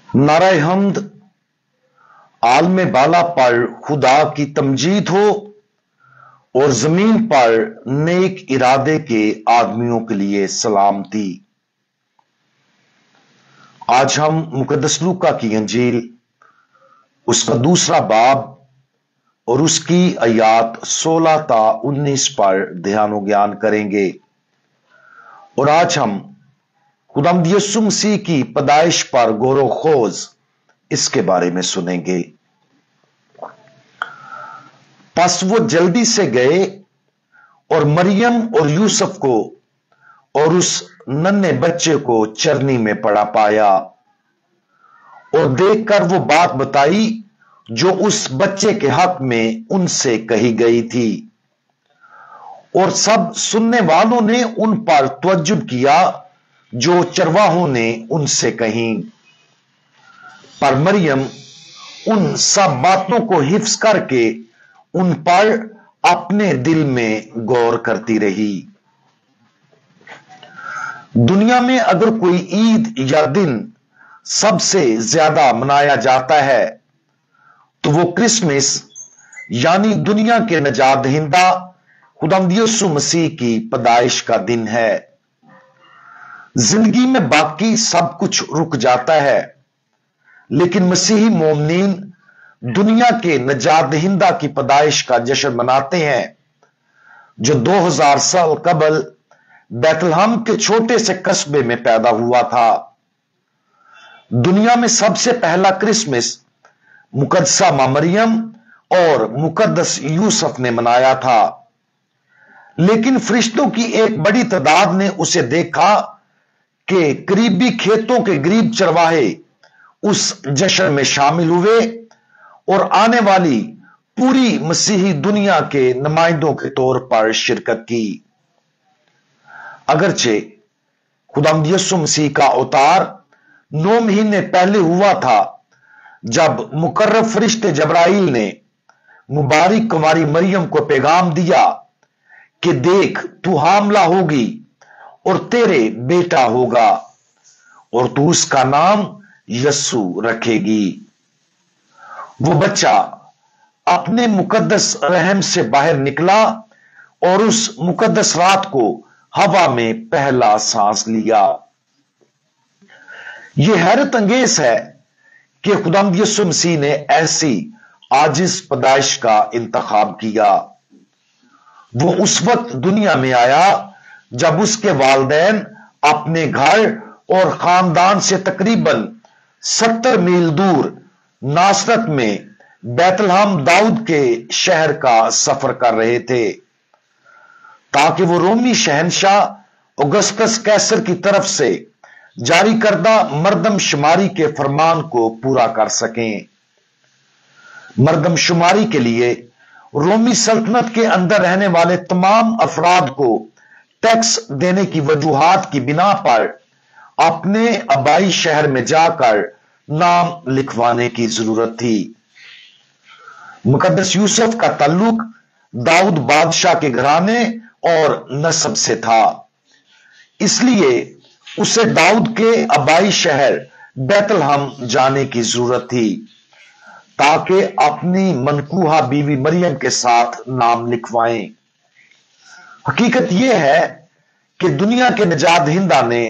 नाराए हम्द आलम बाला पर खुदा की तमजीद हो और जमीन पर नेक इरादे के आदमियों के लिए सलामती। आज हम मुकद्दस लूका की अंजील उसका दूसरा बाब और उसकी आयात 16 ता 19 पर ध्यान ज्ञान करेंगे। और आज हम खुदावंद यीशु मसीह की पैदाइश पर गौर खोज इसके बारे में सुनेंगे। बस वो जल्दी से गए और मरियम और यूसुफ को और उस नन्हे बच्चे को चरनी में पड़ा पाया और देखकर वो बात बताई जो उस बच्चे के हक में उनसे कही गई थी। और सब सुनने वालों ने उन पर तवज्जुह किया जो चरवाहों ने उनसे कही। पर मरियम उन सब बातों को हिफ्ज करके उन पर अपने दिल में गौर करती रही। दुनिया में अगर कोई ईद या दिन सबसे ज्यादा मनाया जाता है तो वो क्रिसमस यानी दुनिया के नजात दहिंदा खुदावंद यीशु मसीह की पैदाइश का दिन है। जिंदगी में बाकी सब कुछ रुक जाता है, लेकिन मसीही मोमिनीन दुनिया के नजात दहिंदा की पैदाइश का जश्न मनाते हैं जो 2000 साल कबल बैतलहम के छोटे से कस्बे में पैदा हुआ था। दुनिया में सबसे पहला क्रिसमस मुकद्दसा मां मरियम और मुकद्दस यूसुफ ने मनाया था, लेकिन फरिश्तों की एक बड़ी तादाद ने उसे देखा कि करीबी खेतों के गरीब चरवाहे उस जश्न में शामिल हुए और आने वाली पूरी मसीही दुनिया के नुमाइंदों के तौर पर शिरकत की। अगरचे खुदावंद यीशु मसीह का अवतार 9 महीने पहले हुआ था, जब मुकर्रब फरिश्ते जबराइल ने मुबारक कुमारी मरियम को पैगाम दिया कि देख तू हामला होगी और तेरे बेटा होगा और तू उसका नाम यस्सु रखेगी। वो बच्चा अपने मुकद्दस रहम से बाहर निकला और उस मुकद्दस रात को हवा में पहला सांस लिया। यह हैरत अंगेज है कि खुदावंद यीशु मसीह ने ऐसी आजिज पैदाइश का इंतखाब किया। वो उस वक्त दुनिया में आया जब उसके वालिदैन अपने घर और खानदान से तकरीबन 70 मील दूर नासरत में बैतलहम दाऊद के शहर का सफर कर रहे थे, ताकि वो रोमी शहनशाह ऑगस्टस कैसर की तरफ से जारी करदा मर्दमशुमारी के फरमान को पूरा कर सकें। मर्दमशुमारी के लिए रोमी सल्तनत के अंदर रहने वाले तमाम अफराद को टैक्स देने की वजूहात की बिना पर अपने आबाई शहर में जाकर नाम लिखवाने की जरूरत थी। मुकद्दस यूसुफ का ताल्लुक दाऊद बादशाह के घराने और नस्ब से था, इसलिए उसे दाऊद के आबाई शहर बैतलहम जाने की जरूरत थी ताकि अपनी मनकूहा बीवी मरियम के साथ नाम लिखवाएं। हकीकत यह है कि दुनिया के निजात दहिंदा ने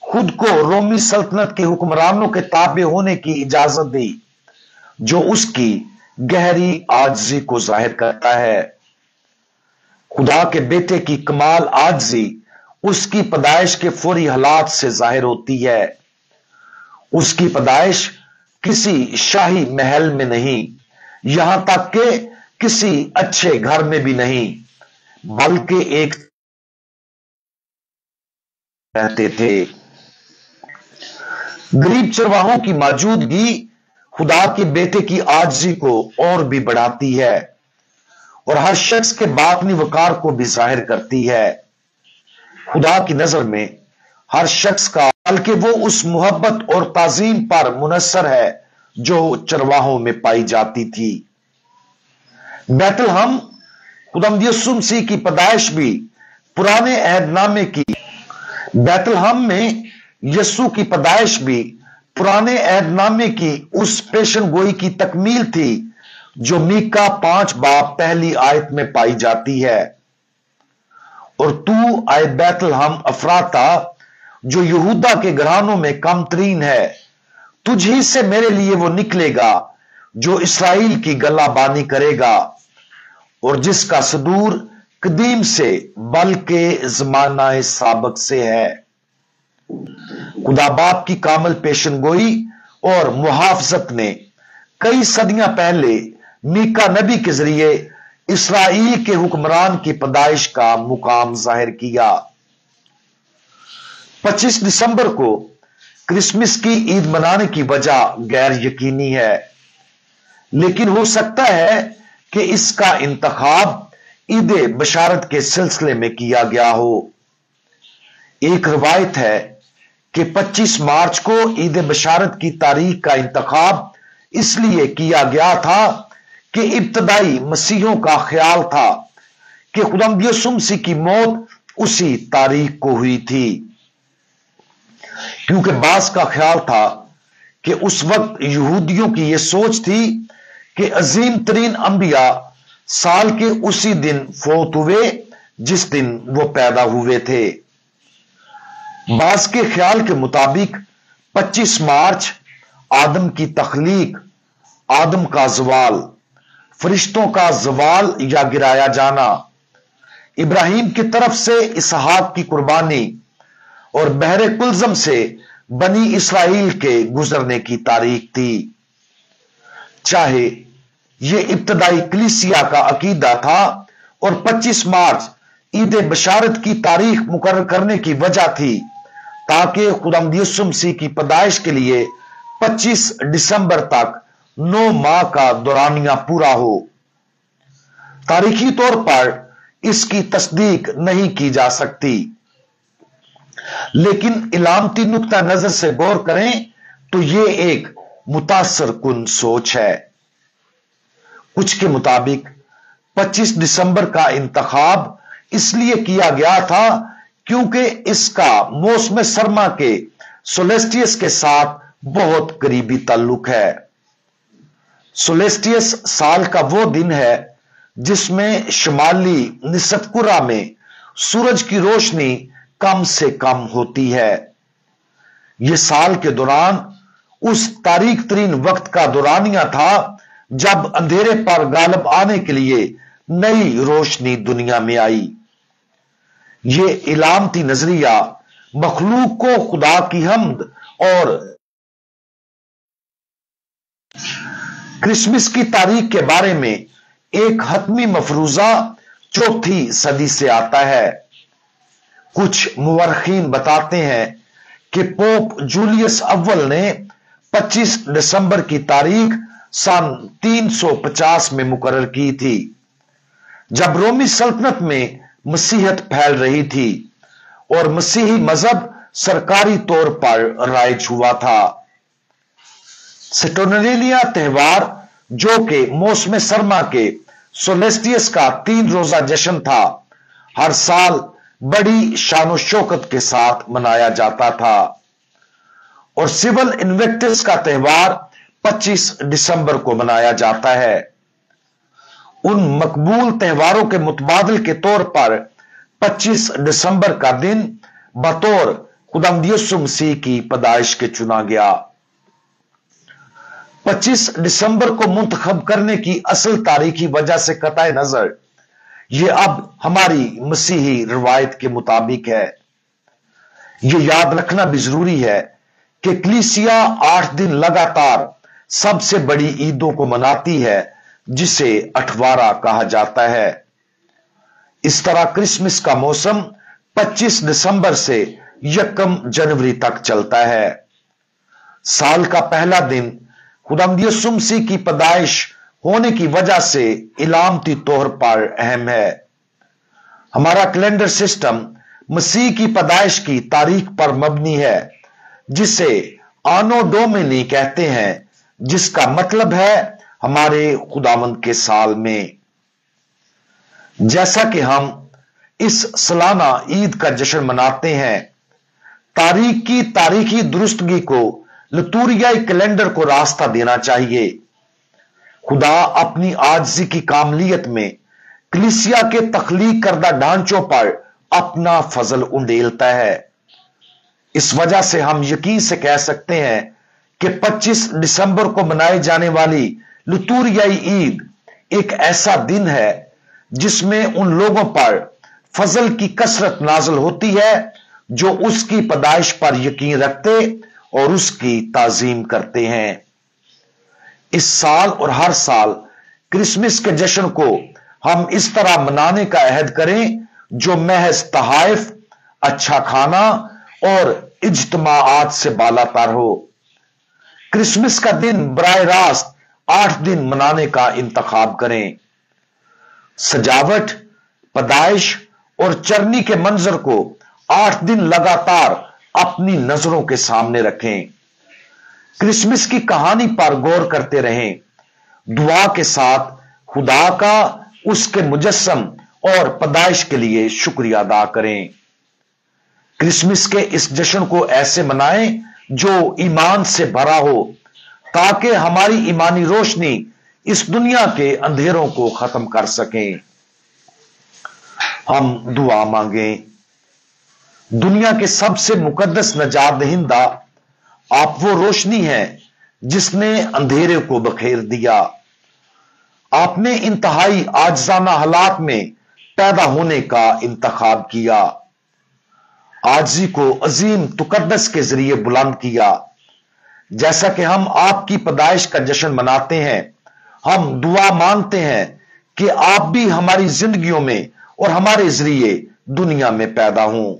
खुद को रोमी सल्तनत के हुक्मरानों के ताबे होने की इजाजत दी, जो उसकी गहरी आजिज़ी को जाहिर करता है। खुदा के बेटे की कमाल आजिज़ी उसकी पैदाइश के फौरी हालात से जाहिर होती है। उसकी पैदाइश किसी शाही महल में नहीं, यहां तक कि किसी अच्छे घर में भी नहीं, बल्कि एक रहते थे। गरीब चरवाहों की मौजूदगी खुदा के बेटे की आजिज़ी को और भी बढ़ाती है और हर शख्स के बातनी वकार को भी जाहिर करती है। खुदा की नजर में हर शख्स का, बल्कि वो उस मोहब्बत और ताजीम पर मुनस्सर है जो चरवाहों में पाई जाती थी। बैतलहम खुदावंद यीशु मसीह की पैदाइश भी पुराने अहदनामे की बैतलहम में यीशु की पैदाइश भी पुराने अहदनामे की उस पेशन गोई की तकमील थी जो मीका 5 बाब पहली आयत में पाई जाती है। और तू आए बैतलहम अफराता जो यहूदा के घरानों में कम तरीन है, तुझ ही से मेरे लिए वो निकलेगा जो इसराइल की गलाबानी करेगा और जिसका सदूर कदीम से बल्कि जमाना साबक से है। खुदा बाप की कामल पेशन गोई और मुहाफजत ने कई सदियां पहले मीका नबी के जरिए इसराइल के हुक्मरान की पैदाइश का मुकाम जाहिर किया। 25 दिसंबर को क्रिसमस की ईद मनाने की वजह गैर यकीनी है, लेकिन हो सकता है कि इसका इंतखाब ईद बशारत के सिलसिले में किया गया हो। एक रवायत है कि 25 मार्च को ईद बशारत की तारीख का इंतखाब इसलिए किया गया था कि इब्तदाई मसीहों का ख्याल था कि खुदावंद यीशु मसीह की मौत उसी तारीख को हुई थी, क्योंकि बास का ख्याल था कि उस वक्त यहूदियों की यह सोच थी कि अजीम तरीन अंबिया साल के उसी दिन फौत हुए जिस दिन वो पैदा हुए थे। बास के ख्याल के मुताबिक 25 मार्च आदम की तख्लीक, आदम का जवाल, फरिश्तों का जवाल या गिराया जाना, इब्राहिम की तरफ से इसहाक की कुर्बानी और बहरे कुलजम से बनी इसराइल के गुजरने की तारीख थी। चाहे यह इब्तदाई कलीसिया का अकीदा था और 25 मार्च ईद बशारत की तारीख मुकर्रर करने की वजह थी ताकि खुदावंद यीशु मसीह की पैदाइश के लिए 25 दिसंबर तक 9 माह का दौरानिया पूरा हो। तारीखी तौर पर इसकी तस्दीक नहीं की जा सकती, लेकिन इलामती नुक्ता नजर से गौर करें तो यह एक मुतासर कुन सोच है। कुछ के मुताबिक 25 दिसंबर का इंतखाब इसलिए किया गया था क्योंकि इसका मौसम सरमा के सोलेस्टियस के साथ बहुत करीबी ताल्लुक है। सोलेस्टियस साल का वो दिन है जिसमें शुमाली निसफकुरा में सूरज की रोशनी कम से कम होती है। यह साल के दौरान उस तारीख तरीन वक्त का दौरानिया था जब अंधेरे पर गालिब आने के लिए नई रोशनी दुनिया में आई। यह इलामती नजरिया मखलूक को खुदा की हम्द और क्रिसमस की तारीख के बारे में एक हतमी मफरूजा 4वीं सदी से आता है। कुछ मुवर्खीन बताते हैं कि पोप जूलियस अव्वल ने 25 दिसंबर की तारीख सन 350 में मुकर्रर की थी, जब रोमी सल्तनत में मसीहत फैल रही थी और मसीही मजहब सरकारी तौर पर राइज हुआ था। सेटोनरेलिया त्योहार, जो कि मौसम सरमा के सोलेस्टियस का 3 रोजा जश्न था, हर साल बड़ी शान शौकत के साथ मनाया जाता था। और सिविल इन्वेक्टिस का त्योहार 25 दिसंबर को मनाया जाता है। उन मकबूल त्योहारों के मुतबादिल के तौर पर 25 दिसंबर का दिन बतौर खुदावंद यीशु मसीह की पैदाइश के चुना गया। 25 दिसंबर को मुंतखब करने की असल तारीखी वजह से कतई नजर यह अब हमारी मसीही रवायत के मुताबिक है। यह याद रखना भी जरूरी है कि कलीसिया 8 दिन लगातार सबसे बड़ी ईदों को मनाती है, जिसे अठवारा कहा जाता है। इस तरह क्रिसमस का मौसम 25 दिसंबर से 1 जनवरी तक चलता है। साल का पहला दिन खुदावंद यीशु मसीह की पैदाइश होने की वजह से इलामती तौर पर अहम है। हमारा कैलेंडर सिस्टम मसीह की पैदाइश की तारीख पर मबनी है, जिसे आनो डोमिनी कहते हैं, जिसका मतलब है हमारे खुदावंद के साल में। जैसा कि हम इस सालाना ईद का जश्न मनाते हैं, तारीख की तारीखी दुरुस्तगी को लतूरियाई कैलेंडर को रास्ता देना चाहिए। खुदा अपनी आजिज़ी की कामलियत में कलीसिया के तख्लीक करदा ढांचों पर अपना फजल उंडेलता है। इस वजह से हम यकीन से कह सकते हैं कि 25 दिसंबर को मनाई जाने वाली लतूरियाई ईद एक ऐसा दिन है जिसमें उन लोगों पर फजल की कसरत नाज़िल होती है जो उसकी पैदाइश पर यकीन रखते और उसकी ताजीम करते हैं। इस साल और हर साल क्रिसमस के जश्न को हम इस तरह मनाने का अहद करें जो महज तहाइफ, अच्छा खाना और इज्तिमाआत से बालातर हो। क्रिसमस का दिन बराह रास्त 8 दिन मनाने का इंतखाब करें। सजावट, पैदाइश और चरनी के मंजर को 8 दिन लगातार अपनी नजरों के सामने रखें। क्रिसमस की कहानी पर गौर करते रहें। दुआ के साथ खुदा का उसके मुजस्सम और पैदाइश के लिए शुक्रिया अदा करें। क्रिसमस के इस जश्न को ऐसे मनाएं जो ईमान से भरा हो, ताकि हमारी ईमानी रोशनी इस दुनिया के अंधेरों को खत्म कर सकें। हम दुआ मांगें। दुनिया के सबसे मुकद्दस नजात दहिंदा, आप वो रोशनी है जिसने अंधेरे को बखेर दिया। आपने इंतहाई आजिज़ाना हालात में पैदा होने का इंतखाब किया, आजिज़ी को अजीम तुकद्दस के जरिए बुलंद किया। जैसा कि हम आपकी पैदाइश का जश्न मनाते हैं, हम दुआ मांगते हैं कि आप भी हमारी जिंदगियों में और हमारे जरिए दुनिया में पैदा हों।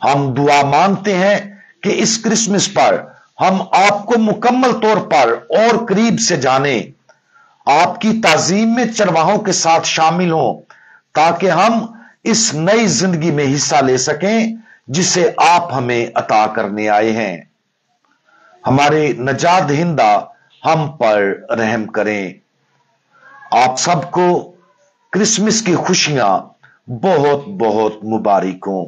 हम दुआ मांगते हैं कि इस क्रिसमस पर हम आपको मुकम्मल तौर पर और करीब से जानें, आपकी ताजीम में चरवाहों के साथ शामिल हों, ताकि हम इस नई जिंदगी में हिस्सा ले सकें जिसे आप हमें अता करने आए हैं। हमारे नजात दहिंदा हम पर रहम करें। आप सबको क्रिसमस की खुशियां बहुत बहुत मुबारक हों।